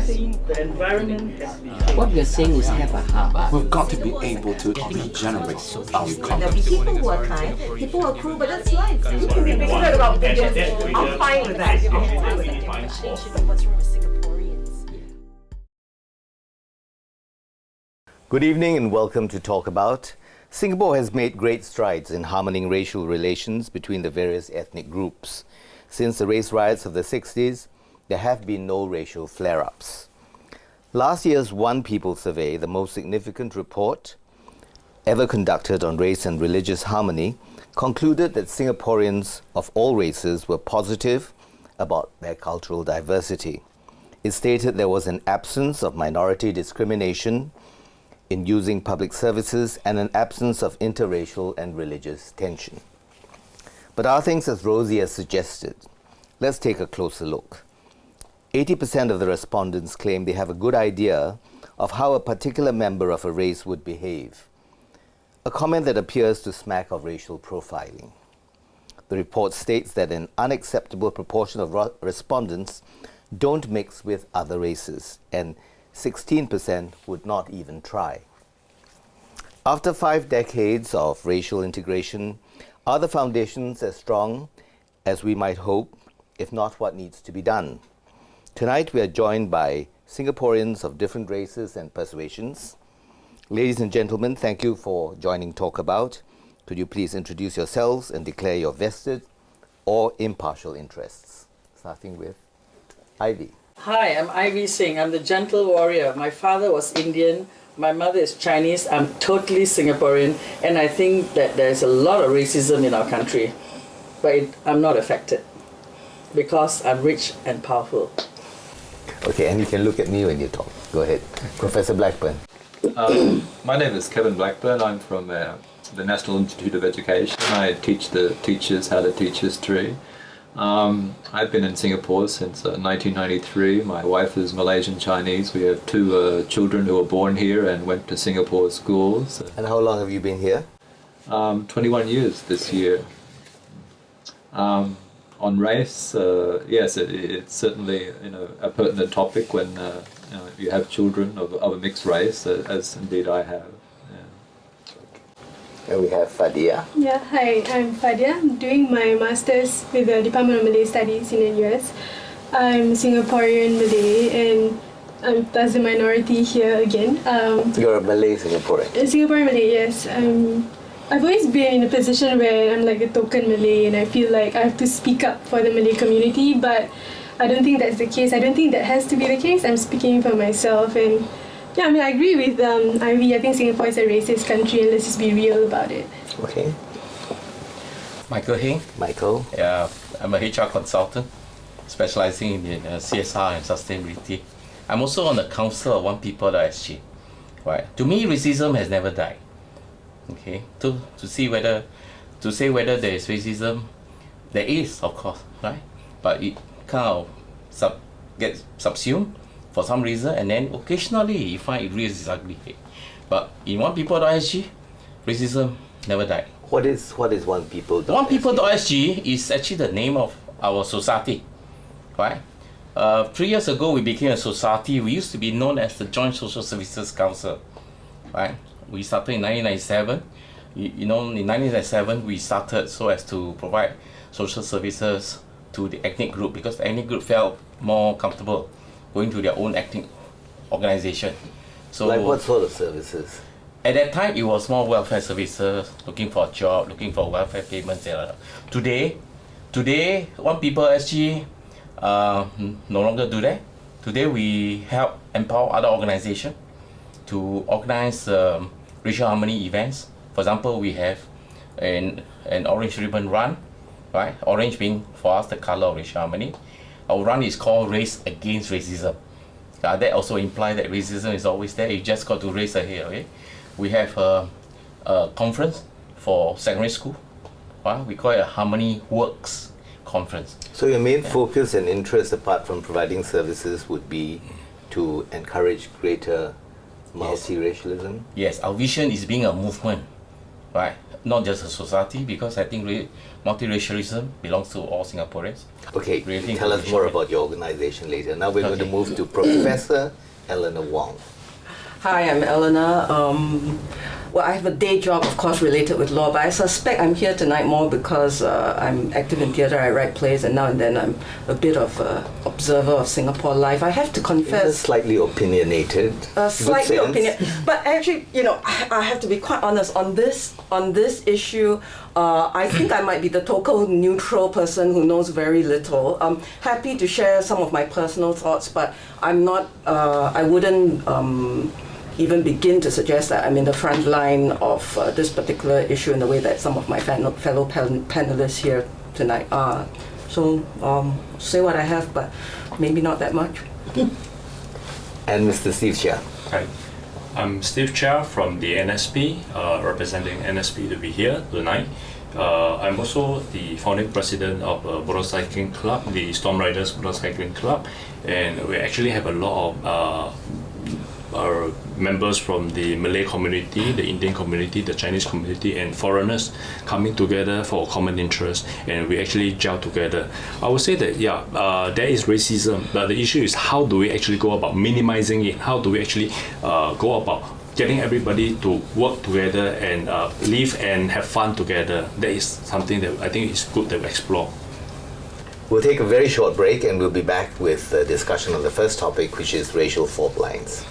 The environment has to be What we are saying is have a heart. We've got to be able to regenerate our There'll economy. be people who are kind, people who are cruel, but that's life. You can be passionate about pigeons. I'm fine with that. Good evening and welcome to Talk About. Singapore has made great strides in harmoning racial relations between the various ethnic groups. Since the race riots of the 60s, there have been no racial flare-ups. Last year's OnePeople survey, the most significant report ever conducted on race and religious harmony, concluded that Singaporeans of all races were positive about their cultural diversity. It stated there was an absence of minority discrimination in using public services and an absence of interracial and religious tension. But are things as rosy as suggested? Let's take a closer look. 80% of the respondents claim they have a good idea of how a particular member of a race would behave, a comment that appears to smack of racial profiling. The report states that an unacceptable proportion of respondents don't mix with other races, and 16% would not even try. After 5 decades of racial integration, are the foundations as strong as we might hope? If not, what needs to be done? Tonight we are joined by Singaporeans of different races and persuasions. Ladies and gentlemen, thank you for joining Talk About. Could you please introduce yourselves and declare your vested or impartial interests? Starting with Ivy. Hi, I'm Ivy Singh. I'm the gentle warrior. My father was Indian. My mother is Chinese. I'm totally Singaporean. And I think that there's a lot of racism in our country. But I'm not affected because I'm rich and powerful. Okay, and you can look at me when you talk. Go ahead. Professor Blackburn. My name is Kevin Blackburn. I'm from the National Institute of Education. I teach the teachers how to teach history. I've been in Singapore since 1993. My wife is Malaysian Chinese. We have 2 children who were born here and went to Singapore schools. And how long have you been here? 21 years this year. On race, yes, it's certainly a pertinent topic when you have children of a mixed race, as indeed I have. And we have Fadia. Yeah, hi, I'm Fadia. I'm doing my master's with the Department of Malay Studies in the US. I'm Singaporean Malay and I'm thus the minority here again. You're a Malay Singaporean. Singaporean Malay, yes. I've always been in a position where I'm like a token Malay and I feel like I have to speak up for the Malay community, but I don't think that's the case. I don't think that has to be the case. I'm speaking for myself and yeah, I mean, I agree with Ivy. I think Singapore is a racist country and let's just be real about it. Okay. Michael Heng. Michael. Yeah, I'm a HR consultant specializing in CSR and sustainability. I'm also on the council of OnePeople.SG. Right. To me, racism has never died. Okay. To say whether there is racism, there is, of course, right? But it kind of gets subsumed for some reason, and then occasionally you find it rears ugly head. But in OnePeople.SG, racism never died. What is OnePeople.SG? OnePeople.SG is actually the name of our society, right? 3 years ago, we became a society. We used to be known as the Joint Social Services Council, right? We started in 1997. In 1997, we started so as to provide social services to the ethnic group because the ethnic group felt more comfortable going to their own ethnic organization. So, like what sort of services? At that time, it was more welfare services, looking for a job, looking for welfare payments. Today, OnePeople.SG no longer do that. Today, we help empower other organizations to organize racial harmony events. For example, we have an orange ribbon run, right? Orange being for us the color of racial harmony. Our run is called Race Against Racism. That also implies that racism is always there. You just got to raise a head, okay? We have a conference for secondary school. We call it a Harmony Works Conference. So your main focus and interest, apart from providing services, would be to encourage greater multiracialism? Yes, our vision is being a movement, right? not just a society, because I think multiracialism belongs to all Singaporeans. Okay, Really tell us appreciate more it. about your organization later. Now we're going to Okay. move to Professor Eleanor Wong. Hi, I'm Eleanor. Well, I have a day job, of course, related with law, but I suspect I'm here tonight more because I'm active in theatre, I write plays, and now and then I'm a bit of an observer of Singapore life. I have to You're confess, slightly opinionated. slightly Good sense. opinion, but actually, I have to be quite honest on this issue. I think I might be the total neutral person who knows very little. I'm happy to share some of my personal thoughts, but I'm not. I wouldn't even begin to suggest that I'm in the front line of this particular issue in the way that some of my fellow panelists here tonight are. So say what I have, but maybe not that much. And Mr. Steve Chia. Hi, I'm Steve Chia from the NSP, representing NSP to be here tonight. I'm also the founding president of Motorcycling Club, the Storm Riders Motorcycling Club, and we actually have a lot of our members from the Malay community, the Indian community, the Chinese community, and foreigners coming together for a common interest, and we actually gel together. I would say that there is racism, but the issue is how do we actually go about minimizing it? How do we actually go about getting everybody to work together and live and have fun together? That is something that I think is good that we explore. We'll take a very short break and we'll be back with a discussion on the first topic, which is racial fault lines.